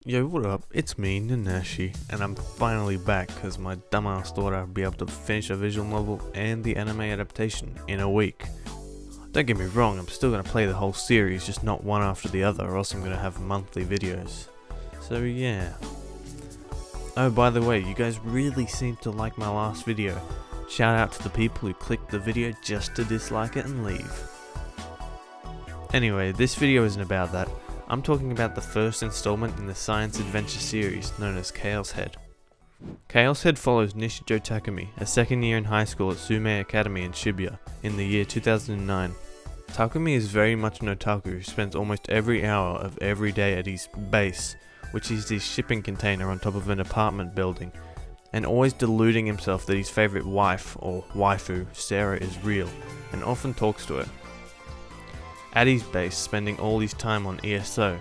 Yo, what up? It's me, Nanashi, and I'm finally back because my dumbass thought I'd be able to finish a visual novel and the anime adaptation in a week. Don't get me wrong, I'm still going to play the whole series, just not one after the other, or else I'm going to have monthly videos. So yeah. Oh, by the way, you guys really seem to like my last video. Shout out to the people who clicked the video just to dislike it and leave. Anyway, this video isn't about that. I'm talking about the first installment in the science adventure series known as Chaos Head. Chaos Head follows Nishijo Takumi, a second year in high school at Sume Academy in Shibuya, in the year 2009. Takumi is very much an otaku who spends almost every hour of every day at his base, which is his shipping container on top of an apartment building, and always deluding himself that his favourite wife, or waifu, Sarah, is real, and often talks to her. At his base, spending all his time on ESO,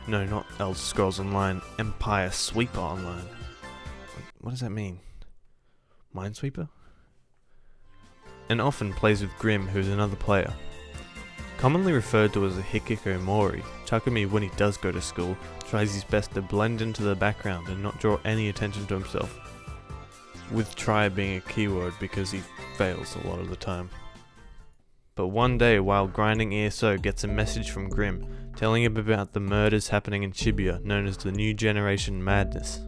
no, not Elder Scrolls Online, Empire Sweeper Online. What does that mean? Minesweeper? And often plays with Grim, who's another player. Commonly referred to as a hikikomori, Takumi, when he does go to school, tries his best to blend into the background and not draw any attention to himself, with try being a keyword because he fails a lot of the time. But one day, while grinding ESO, gets a message from Grim, telling him about the murders happening in Shibuya, known as the New Generation Madness.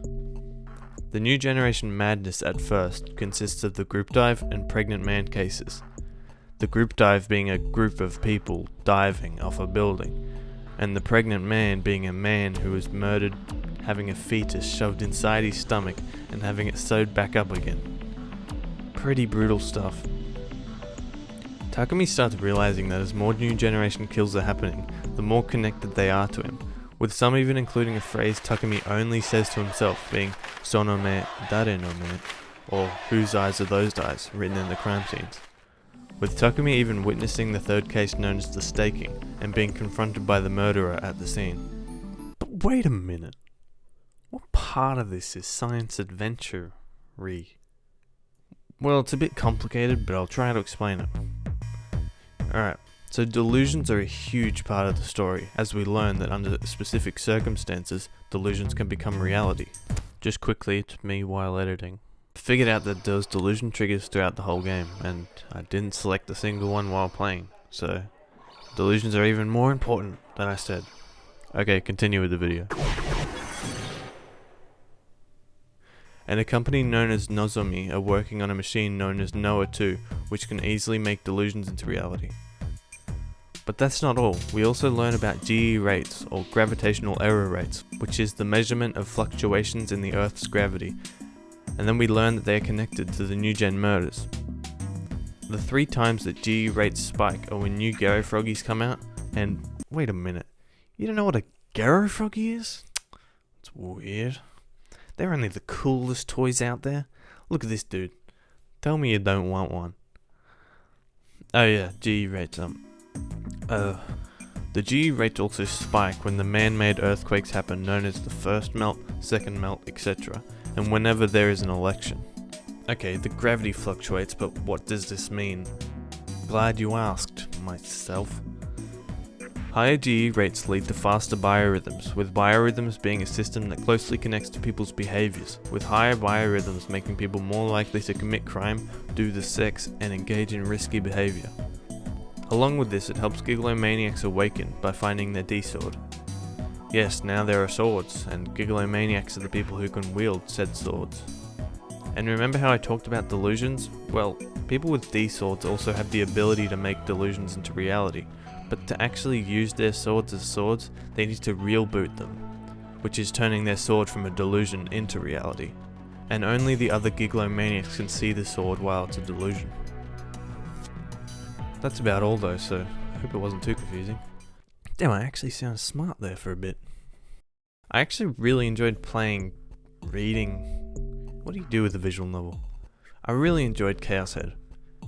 The New Generation Madness, at first, consists of the group dive and pregnant man cases. The group dive being a group of people diving off a building, and the pregnant man being a man who was murdered, having a fetus shoved inside his stomach, and having it sewed back up again. Pretty brutal stuff. Takumi starts realizing that as more new generation kills are happening, the more connected they are to him, with some even including a phrase Takumi only says to himself, being "sono me dare no me," or "whose eyes are those eyes," written in the crime scenes. With Takumi even witnessing the third case known as the staking, and being confronted by the murderer at the scene. But wait a minute, what part of this is science adventure-y? Well, it's a bit complicated, but I'll try to explain it. Alright, so delusions are a huge part of the story, as we learn that under specific circumstances, delusions can become reality. Just quickly, to me while editing. I figured out that there was delusion triggers throughout the whole game, and I didn't select a single one while playing, so delusions are even more important than I said. Okay, continue with the video. And a company known as Nozomi are working on a machine known as Noah 2, which can easily make delusions into reality. But that's not all. We also learn about GE rates, or gravitational error rates, which is the measurement of fluctuations in the Earth's gravity, and then we learn that they are connected to the new gen murders. The 3 times that GE rates spike are when new Garo Froggies come out, and wait a minute, you don't know what a Garo Froggy is? It's weird. They're only the coolest toys out there. Look at this dude. Tell me you don't want one. Oh yeah, GE rates. The GE rates also spike when the man-made earthquakes happen, known as the first melt, second melt, etc., and whenever there is an election. Okay, the gravity fluctuates, but what does this mean? Glad you asked, myself. Higher GE rates lead to faster biorhythms, with biorhythms being a system that closely connects to people's behaviours, with higher biorhythms making people more likely to commit crime, do the sex, and engage in risky behaviour. Along with this, it helps gigglomaniacs awaken by finding their D-sword. Yes, now there are swords, and gigglomaniacs are the people who can wield said swords. And remember how I talked about delusions? Well, people with D-swords also have the ability to make delusions into reality, but to actually use their swords as swords, they need to real boot them, which is turning their sword from a delusion into reality. And only the other gigglomaniacs can see the sword while it's a delusion. That's about all though, so I hope it wasn't too confusing. Damn, I actually sounded smart there for a bit. I actually really enjoyed reading. What do you do with a visual novel? I really enjoyed Chaos Head.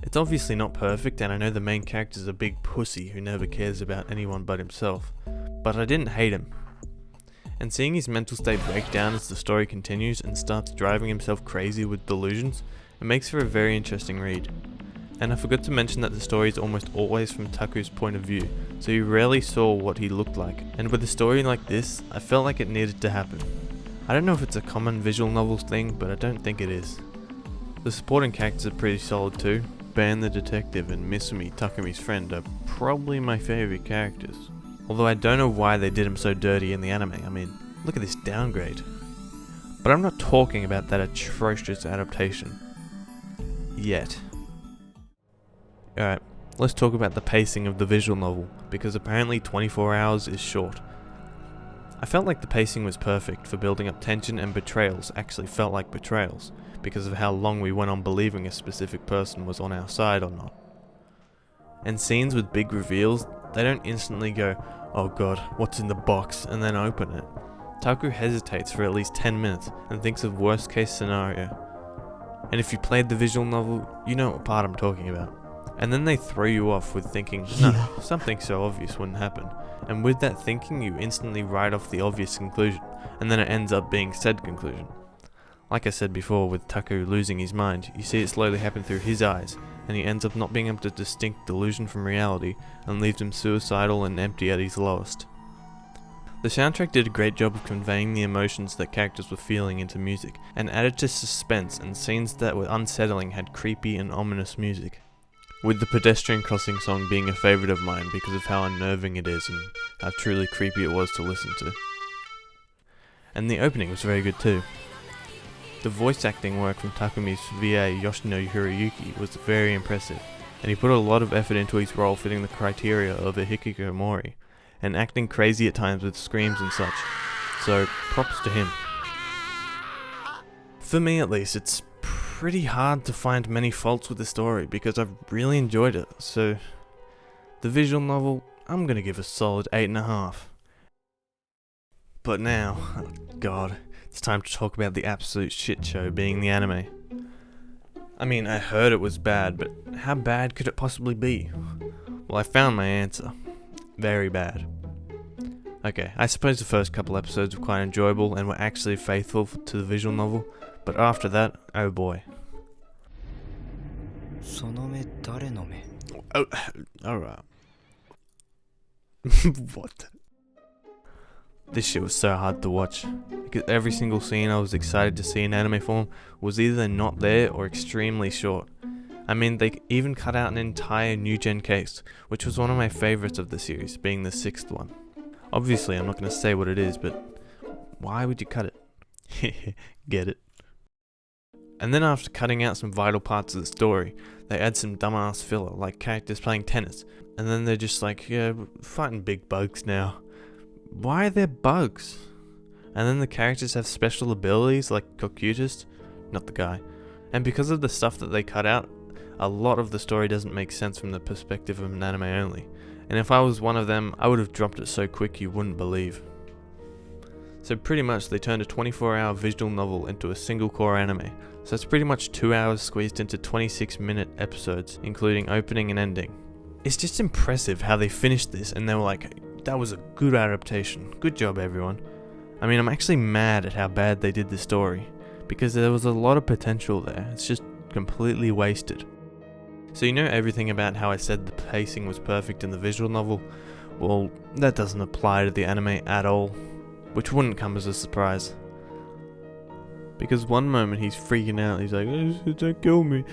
It's obviously not perfect, and I know the main character's a big pussy who never cares about anyone but himself, but I didn't hate him. And seeing his mental state break down as the story continues and starts driving himself crazy with delusions, it makes for a very interesting read. And I forgot to mention that the story is almost always from Taku's point of view, so you rarely saw what he looked like, and with a story like this, I felt like it needed to happen. I don't know if it's a common visual novels thing, but I don't think it is. The supporting characters are pretty solid too. Ben the detective and Misumi, Takumi's friend, are probably my favourite characters. Although I don't know why they did him so dirty in the anime. I mean, look at this downgrade. But I'm not talking about that atrocious adaptation. Yet. Alright, let's talk about the pacing of the visual novel, because apparently 24 hours is short. I felt like the pacing was perfect for building up tension, and betrayals actually felt like betrayals, because of how long we went on believing a specific person was on our side or not. And scenes with big reveals, they don't instantly go, oh god, what's in the box, and then open it. Taku hesitates for at least 10 minutes and thinks of worst case scenario. And if you played the visual novel, you know what part I'm talking about. And then they throw you off with thinking, no, something so obvious wouldn't happen. And with that thinking, you instantly write off the obvious conclusion, and then it ends up being said conclusion. Like I said before, with Taku losing his mind, you see it slowly happen through his eyes, and he ends up not being able to distinct delusion from reality, and leaves him suicidal and empty at his lowest. The soundtrack did a great job of conveying the emotions that characters were feeling into music, and added to suspense, and scenes that were unsettling had creepy and ominous music. With the pedestrian crossing song being a favourite of mine because of how unnerving it is and how truly creepy it was to listen to. And the opening was very good too. The voice acting work from Takumi's VA Yoshino Hiroyuki was very impressive, and he put a lot of effort into his role fitting the criteria of a hikikomori, and acting crazy at times with screams and such, so props to him. For me at least, it's pretty hard to find many faults with the story because I've really enjoyed it, so the visual novel, I'm gonna give a solid 8.5. But now, oh god, it's time to talk about the absolute shit show being the anime. I mean, I heard it was bad, but how bad could it possibly be? Well, I found my answer. Very bad. Okay, I suppose the first couple episodes were quite enjoyable and were actually faithful to the visual novel, but after that, oh boy. Oh, alright. What? This shit was so hard to watch, because every single scene I was excited to see in anime form was either not there or extremely short. I mean, they even cut out an entire new gen case, which was one of my favourites of the series, being the 6th one. Obviously, I'm not going to say what it is, but why would you cut it? Get it? And then after cutting out some vital parts of the story, they add some dumbass filler, like characters playing tennis, and then they're just like, yeah, we're fighting big bugs now. Why are there bugs? And then the characters have special abilities like Kokutist, not the guy. And because of the stuff that they cut out, a lot of the story doesn't make sense from the perspective of an anime only. And if I was one of them, I would have dropped it so quick you wouldn't believe. So pretty much they turned a 24-hour visual novel into a single core anime. So it's pretty much 2 hours squeezed into 26-minute episodes, including opening and ending. It's just impressive how they finished this and they were like, that was a good adaptation. Good job everyone. I mean, I'm actually mad at how bad they did the story, because there was a lot of potential there. It's just completely wasted. So you know everything about how I said the pacing was perfect in the visual novel? Well, that doesn't apply to the anime at all, which wouldn't come as a surprise. Because one moment he's freaking out, he's like, oh, don't kill me,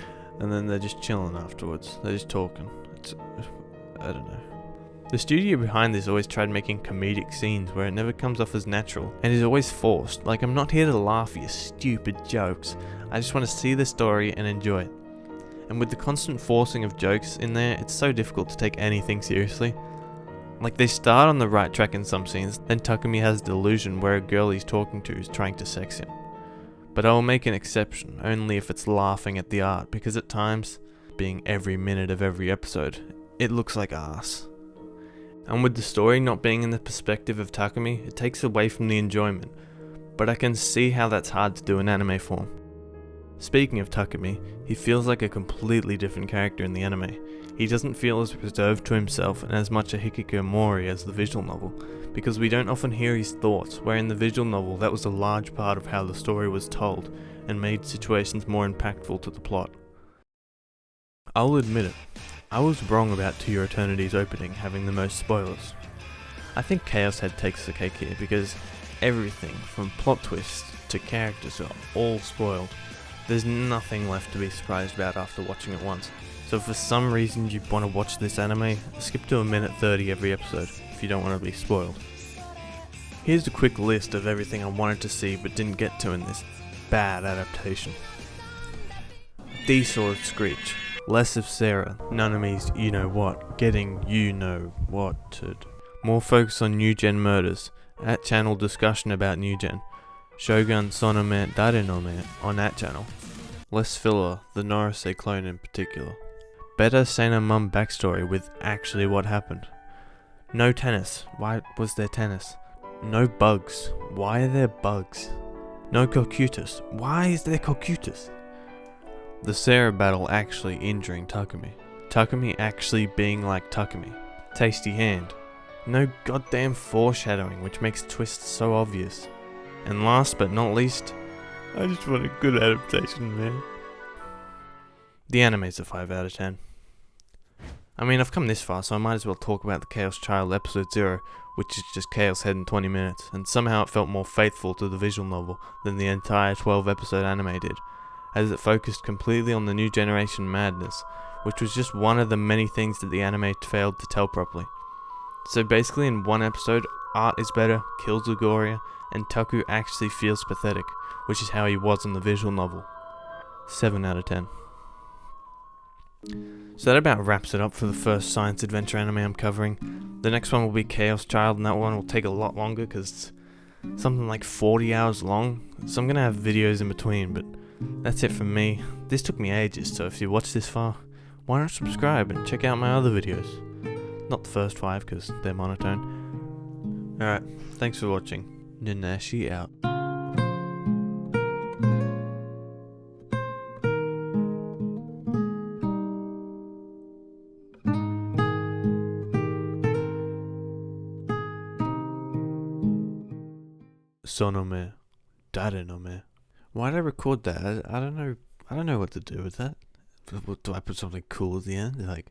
and then they're just chilling afterwards. They're just talking. I don't know. The studio behind this always tried making comedic scenes where it never comes off as natural and is always forced. Like, I'm not here to laugh at your stupid jokes. I just want to see the story and enjoy it. And with the constant forcing of jokes in there, it's so difficult to take anything seriously. Like, they start on the right track in some scenes, then Takumi has a delusion where a girl he's talking to is trying to sex him. But I will make an exception, only if it's laughing at the art, because at times, being every minute of every episode, it looks like arse. And with the story not being in the perspective of Takumi, it takes away from the enjoyment, but I can see how that's hard to do in anime form. Speaking of Takumi, he feels like a completely different character in the anime. He doesn't feel as reserved to himself and as much a hikikomori as the visual novel, because we don't often hear his thoughts, where in the visual novel that was a large part of how the story was told and made situations more impactful to the plot. I'll admit it, I was wrong about To Your Eternity's opening having the most spoilers. I think Chaos Head takes the cake here because everything from plot twists to characters are all spoiled. There's nothing left to be surprised about after watching it once. So if for some reason you want to watch this anime, skip to a minute 30 every episode if you don't want to be spoiled. Here's a quick list of everything I wanted to see but didn't get to in this bad adaptation. D-Sword Screech, less of Sarah, Nanami's you know what, getting you know what-ed. More focus on new gen murders, at channel discussion about new gen. Shogun Sonome Darenome on that channel. Less filler, the Norase clone in particular. Better Sana Mum backstory with actually what happened. No tennis, why was there tennis? No bugs, why are there bugs? No Cocytus, why is there Cocytus? The Sarah battle actually injuring Takumi. Takumi actually being like Takumi. Tasty hand. No goddamn foreshadowing which makes twists so obvious. And last but not least, I just want a good adaptation, man. The anime's a 5 out of 10. I mean, I've come this far, so I might as well talk about the Chaos Child episode 0, which is just Chaos Head in 20 minutes, and somehow it felt more faithful to the visual novel than the entire 12 episode anime did, as it focused completely on the new generation madness, which was just one of the many things that the anime failed to tell properly. So basically in one episode, art is better, kills are gorier, and Taku actually feels pathetic, which is how he was in the visual novel. 7 out of 10. So that about wraps it up for the first science adventure anime I'm covering. The next one will be Chaos Child, and that one will take a lot longer because it's something like 40 hours long, so I'm going to have videos in between, but that's it from me. This took me ages, so if you watched this far, why not subscribe and check out my other videos? Not the first 5 because they're monotone. Alright, thanks for watching. Nanashi out. Sonome, Darenome. Why did I record that? I don't know. I don't know what to do with that. Do I put something cool at the end? Like,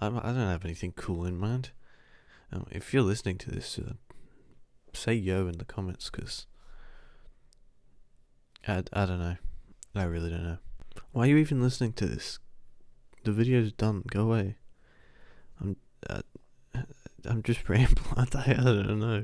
I don't have anything cool in mind. If you're listening to this, say yo in the comments, because I don't know. I really don't know. Why are you even listening to this? The video's done. Go away. I'm just rambling. I don't know.